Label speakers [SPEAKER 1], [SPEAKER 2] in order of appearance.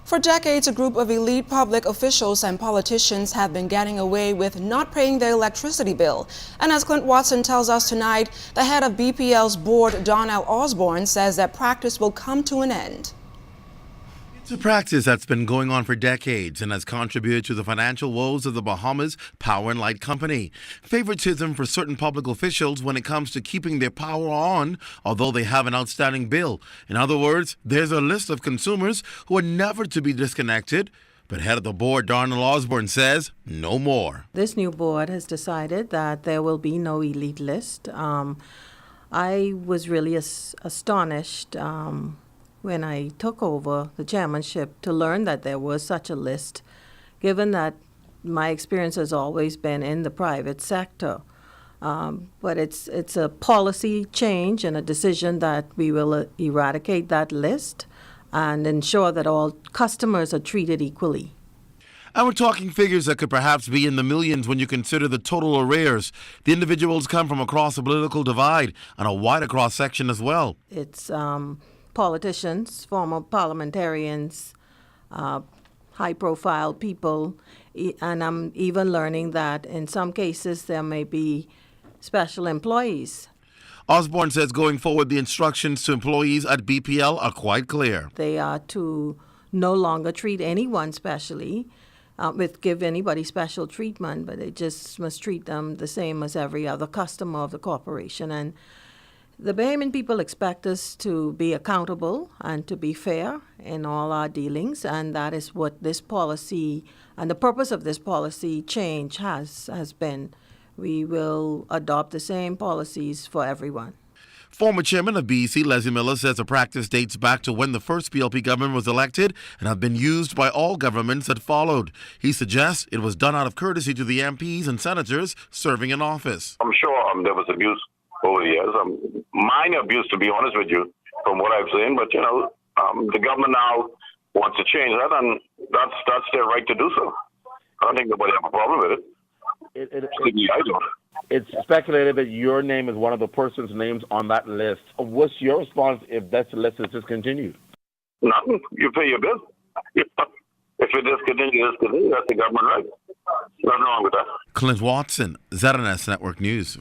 [SPEAKER 1] For decades, a group of elite public officials and politicians have been getting away with not paying their electricity bill. And as Clint Watson tells us tonight, the head of B.P.L's board, Donnell Osborne, says that practice will come to an end.
[SPEAKER 2] It's a practice that's been going on for decades and has contributed to the financial woes of the Bahamas Power and Light Company. Favoritism for certain public officials when it comes to keeping their power on, although they have an outstanding bill. In other words, there's a list of consumers who are never to be disconnected. But head of the board, Donnell Osborne, says no more.
[SPEAKER 3] This new board has decided that there will be no elite list. I was really astonished when I took over the chairmanship to learn that there was such a list, given that my experience has always been in the private sector. But it's a policy change and a decision that we will eradicate that list and ensure that all customers are treated equally.
[SPEAKER 2] And we're talking figures that could perhaps be in the millions when you consider the total arrears. The individuals come from across a political divide and a wider cross-section as well.
[SPEAKER 3] It's politicians, former parliamentarians, high-profile people, and I'm even learning that in some cases there may be special employees.
[SPEAKER 2] Osborne says going forward, the instructions to employees at B.P.L are quite clear.
[SPEAKER 3] They are to no longer treat anyone specially, give anybody special treatment, but they just must treat them the same as every other customer of the corporation. And the Bahamian people expect us to be accountable and to be fair in all our dealings, and that is what this policy and the purpose of this policy change has been. We will adopt the same policies for everyone.
[SPEAKER 2] Former chairman of BEC, Leslie Miller, says the practice dates back to when the first PLP government was elected and have been used by all governments that followed. He suggests it was done out of courtesy to the MPs and senators serving in office.
[SPEAKER 4] I'm sure there was abuse over the years. Minor abuse, to be honest with you, from what I've seen. But, the government now wants to change that, and that's their right to do so. I don't think nobody have a problem with it. I don't.
[SPEAKER 5] It's speculated that your name is one of the person's names on that list. What's your response if that list is discontinued?
[SPEAKER 4] Nothing. You pay your bill. If it discontinues, that's the government right. Nothing wrong with that.
[SPEAKER 2] Clint Watson, ZNS Network News.